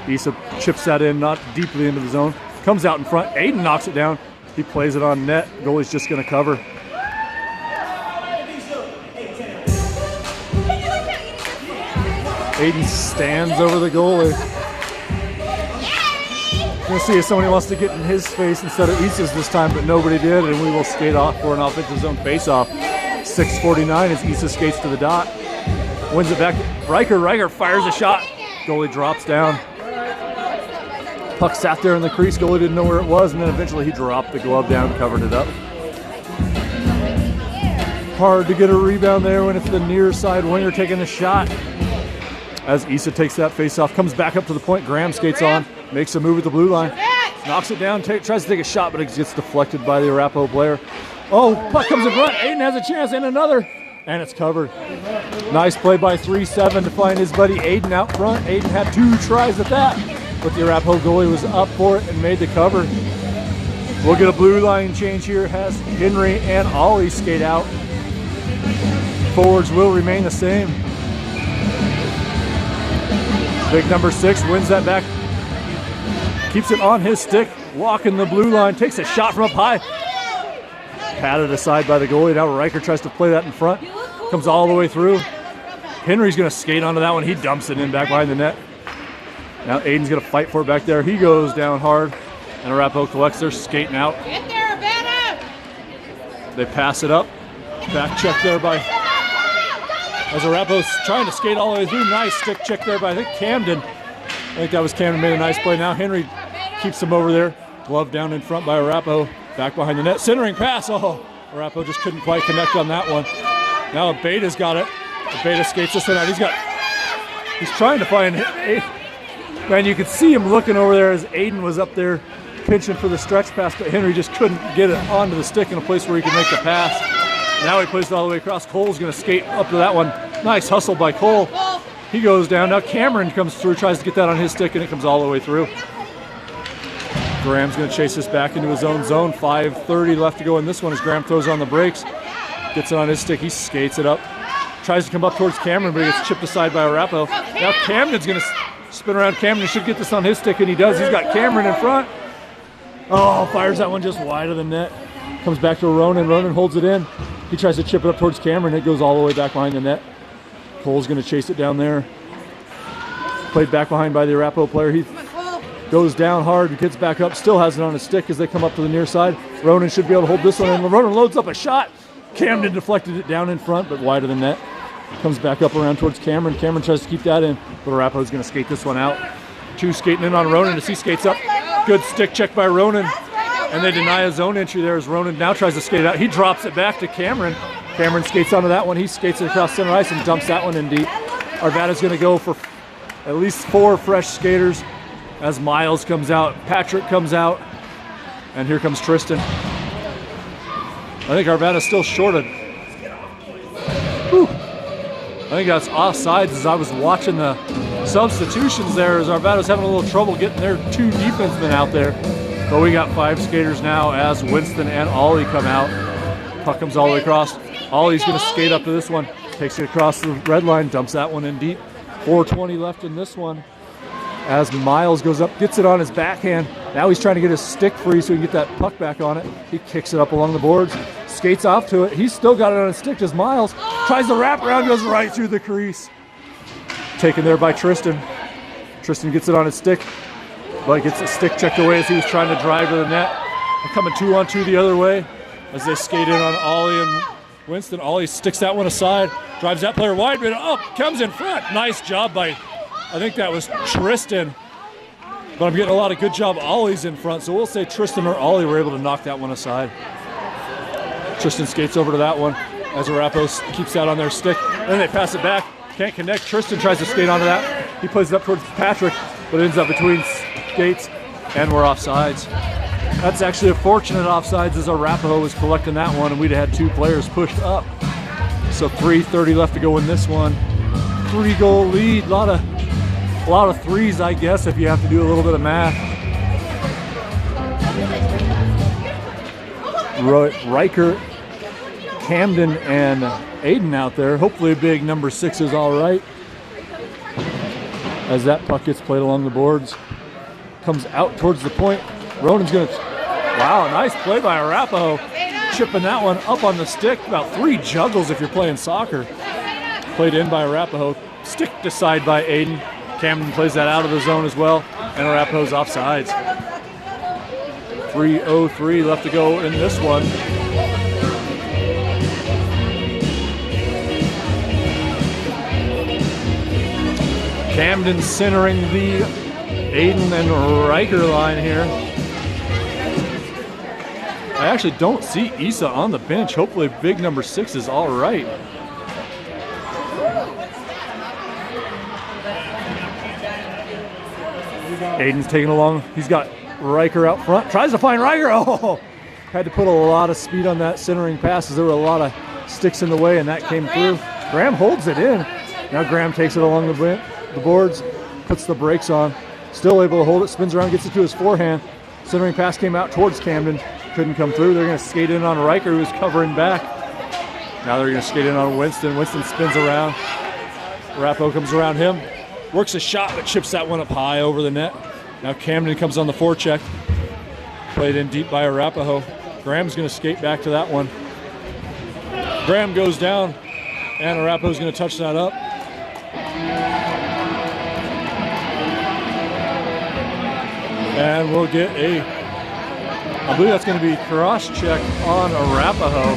Issa chips that in, not deeply into the zone. Comes out in front. Aiden knocks it down. He plays it on net. Goalie's just going to cover. Aiden stands over the goalie. Gonna see if somebody wants to get in his face instead of Issa's this time, but nobody did, and we will skate off for an offensive zone face-off. 6:49 as Issa skates to the dot. Wins it back. Riker fires a shot. Goalie drops down. Puck sat there in the crease. Goalie didn't know where it was, and then eventually he dropped the glove down, covered it up. Hard to get a rebound there when it's the near side winger taking the shot. As Issa takes that face-off, comes back up to the point. Graham skates on, makes a move at the blue line, knocks it down, tries to take a shot, but it gets deflected by the Arapahoe player. Oh, puck comes in front. Aiden has a chance, and another, and it's covered. Nice play by 3-7 to find his buddy Aiden out front. Aiden had 2 tries at that, but the Arapahoe goalie was up for it and made the cover. We'll get a blue line change here. Has Henry and Ollie skate out. Forwards will remain the same. Big number 6 wins that back. Keeps it on his stick. Walking the blue line. Takes a shot from up high. Patted aside by the goalie. Now Riker tries to play that in front. Comes all the way through. Henry's going to skate onto that one. He dumps it in back behind the net. Now Aiden's going to fight for it back there. He goes down hard. And Arapahoe collects. They're skating out. Get there, Arvada! They pass it up. Back check there by... As Arapahoe's trying to skate all the way through. Nice stick check there by, I think, Camden. I think that was Camden, made a nice play. Now Henry keeps him over there. Glove down in front by Arapahoe. Back behind the net. Centering pass. Oh, Arapahoe just couldn't quite connect on that one. Now Abeta's got it. Abeta skates this one out. He's trying to find Aiden. Man, you could see him looking over there as Aiden was up there pinching for the stretch pass, but Henry just couldn't get it onto the stick in a place where he could make the pass. Now he plays it all the way across. Cole's going to skate up to that one. Nice hustle by Cole. He goes down. Now Cameron comes through, tries to get that on his stick, and it comes all the way through. Graham's going to chase this back into his own zone. 5:30 left to go in this one as Graham throws on the brakes. Gets it on his stick. He skates it up. Tries to come up towards Cameron, but he gets chipped aside by Arapahoe. Now Camden's going to spin around. Camden should get this on his stick, and he does. He's got Cameron in front. Oh, fires that one just wide of the net. Comes back to Ronan. Ronan holds it in. He tries to chip it up towards Cameron. It goes all the way back behind the net. Cole's going to chase it down there. Played back behind by the Arapahoe player. He goes down hard, gets back up, still has it on his stick as they come up to the near side. Ronan should be able to hold this one, and Ronan loads up a shot. Camden deflected it down in front, but wide of the net. Comes back up around towards Cameron. Cameron tries to keep that in, but Arapahoe's going to skate this one out. 2 skating in on Ronan as he skates up. Good stick check by Ronan. And they deny a zone entry there as Ronan now tries to skate it out. He drops it back to Cameron. Cameron skates onto that one. He skates it across center ice and dumps that one in deep. Arvada's going to go for at least 4 fresh skaters as Miles comes out. Patrick comes out. And here comes Tristan. I think Arvada's still short of... Whew. I think that's offsides as I was watching the substitutions there as Arvada's having a little trouble getting their 2 defensemen out there. But we got 5 skaters now as Winston and Ollie come out. Puck comes all the way across. Ollie's going to skate up to this one. Takes it across the red line, dumps that one in deep. 4:20 left in this one. As Miles goes up, gets it on his backhand. Now he's trying to get his stick free so he can get that puck back on it. He kicks it up along the boards, skates off to it. He's still got it on his stick as Miles tries to wrap around, goes right through the crease. Taken there by Tristan. Tristan gets it on his stick, but gets the stick checked away as he was trying to drive to the net. They're coming 2-on-2 the other way as they skate in on Ollie and Winston. Ollie sticks that one aside, drives that player wide, but up, comes in front. Nice job by, I think that was Tristan. But I'm getting a lot of good job. Ollie's in front, so we'll say Tristan or Ollie were able to knock that one aside. Tristan skates over to that one as Arapahoe keeps that on their stick. Then they pass it back. Can't connect. Tristan tries to skate onto that. He plays it up towards Patrick, but ends up between skates, and we're offsides. That's actually a fortunate offsides as Arapahoe was collecting that one, and we'd have had 2 players pushed up. So 3:30 left to go in this one. 3-goal lead. A lot of threes, I guess, if you have to do a little bit of math. Riker, Camden, and Aiden out there. Hopefully big number 6 is all right. as that puck gets played along the boards. Comes out towards the point. Ronan's gonna, wow, nice play by Arapahoe. Chipping that one up on the stick. About 3 juggles if you're playing soccer. Played in by Arapahoe. Stick to side by Aiden. Camden plays that out of the zone as well. And Arapahoe's offsides. 3:03 left to go in this one. Camden centering the Aiden and Riker line here. I actually don't see Issa on the bench. Hopefully big number 6 is all right. Aiden's taking along. He's got Riker out front. Tries to find Riker. Oh! Had to put a lot of speed on that centering pass as there were a lot of sticks in the way, and that came through. Graham holds it in. Now Graham takes it along the boards, puts the brakes on. Still able to hold it, spins around, gets it to his forehand. Centering pass came out towards Camden. Couldn't come through. They're going to skate in on Riker, who's covering back. Now they're going to skate in on Winston. Winston spins around. Arapahoe comes around him. Works a shot, but chips that one up high over the net. Now Camden comes on the forecheck. Played in deep by Arapahoe. Graham's going to skate back to that one. Graham goes down, and Arapahoe's going to touch that up. And we'll get I believe that's going to be cross-check on Arapahoe.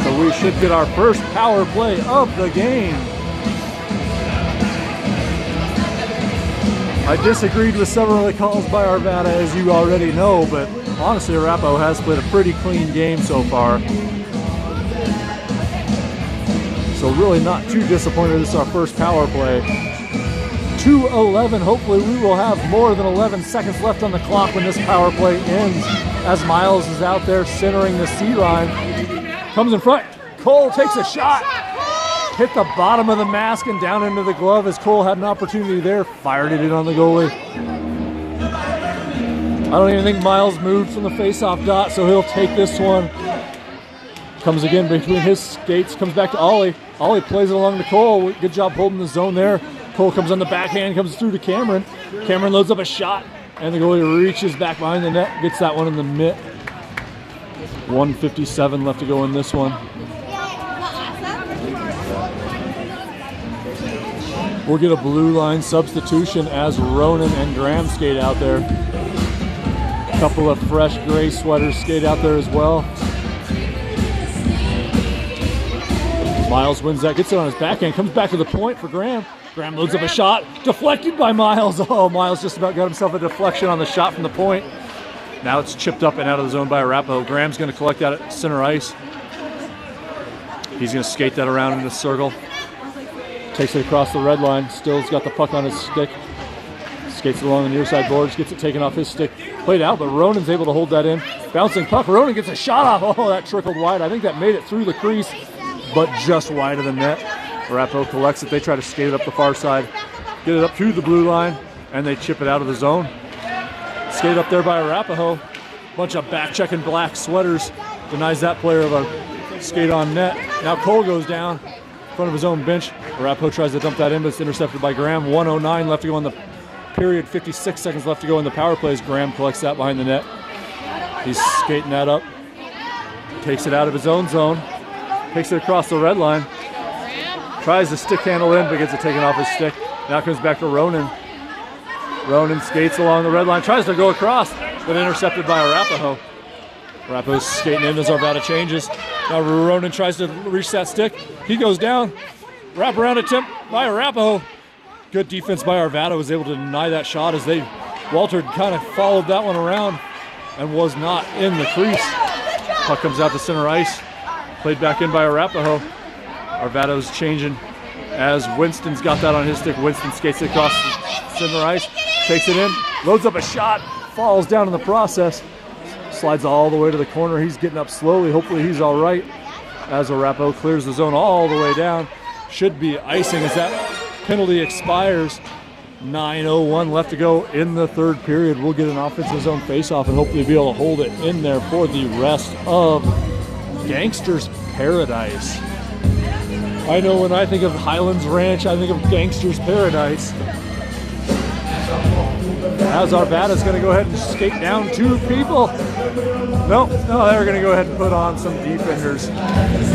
So we should get our first power play of the game. I disagreed with several of the calls by Arvada, as you already know, but honestly, Arapahoe has played a pretty clean game so far. So really not too disappointed. This is our first power play. 2:11. Hopefully we will have more than 11 seconds left on the clock when this power play ends, as Miles is out there centering the C line. Comes in front. Cole takes a shot. Hit the bottom of the mask and down into the glove as Cole had an opportunity there. Fired it in on the goalie. I don't even think Miles moved from the face-off dot, so he'll take this one. Comes again between his skates. Comes back to Ollie. Ollie plays it along to Cole. Good job holding the zone there. Cole comes on the backhand, comes through to Cameron. Cameron loads up a shot, and the goalie reaches back behind the net, gets that one in the mitt. 1:57 left to go in this one. We'll get a blue line substitution as Ronan and Graham skate out there. A couple of fresh gray sweaters skate out there as well. Miles wins that, gets it on his backhand, comes back to the point for Graham. Graham loads up a shot, deflected by Miles. Oh, Miles just about got himself a deflection on the shot from the point. Now it's chipped up and out of the zone by Arapahoe. Graham's going to collect that at center ice. He's going to skate that around in the circle. Takes it across the red line. Still's got the puck on his stick. Skates it along the near side boards, gets it taken off his stick. Played out, but Ronan's able to hold that in. Bouncing puck. Ronan gets a shot off. Oh, that trickled wide. I think that made it through the crease, but just wide of the net. Arapahoe collects it. They try to skate it up the far side, get it up to the blue line, and they chip it out of the zone. Skate up there by Arapahoe. Bunch of back-checking black sweaters. Denies that player of a skate on net. Now Cole goes down in front of his own bench. Arapahoe tries to dump that in, but it's intercepted by Graham. 1:09 left to go in the period. 56 seconds left to go in the power plays. Graham collects that behind the net. He's skating that up. Takes it out of his own zone. Takes it across the red line. Tries to stick handle in, but gets it taken off his stick. Now comes back to Ronan. Ronan skates along the red line, tries to go across, but intercepted by Arapahoe. Arapahoe's skating in as Arvada changes. Now Ronan tries to reach that stick. He goes down. Wraparound attempt by Arapahoe. Good defense by Arvada, was able to deny that shot as Walter kind of followed that one around and was not in the crease. Puck comes out to center ice. Played back in by Arapahoe. Arvada's changing as Winston's got that on his stick. Winston skates it across the center ice, takes it in, loads up a shot, falls down in the process, slides all the way to the corner. He's getting up slowly. Hopefully he's all right as Arapahoe clears the zone all the way down. Should be icing as that penalty expires. 9:01 left to go in the third period. We'll get an offensive zone face-off and hopefully be able to hold it in there for the rest of Gangster's Paradise. I know when I think of Highlands Ranch, I think of Gangster's Paradise. As Arvada's going to go ahead and skate down 2 people. No, they're going to go ahead and put on some defenders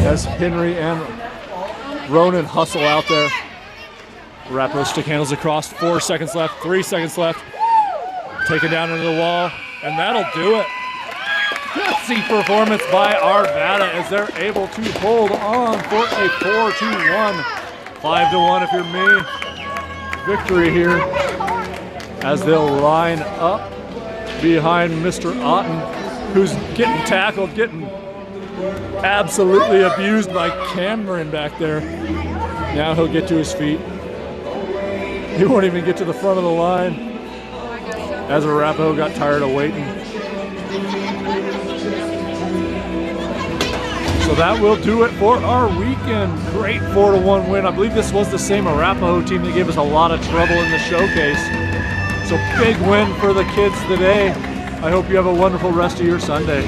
as Henry and Ronan hustle out there. Arapahoe stick handles across, 4 seconds left, 3 seconds left. Taken down into the wall, and that'll do it. Gutsy performance by Arvada as they're able to hold on for a 4-1, 5-1 if you're me. Victory here as they'll line up behind Mr. Otten, who's getting tackled, getting absolutely abused by Cameron back there. Now he'll get to his feet. He won't even get to the front of the line as Arapahoe got tired of waiting. So that will do it for our weekend. Great 4-1 win. I believe this was the same Arapahoe team that gave us a lot of trouble in the showcase. So big win for the kids today. I hope you have a wonderful rest of your Sunday.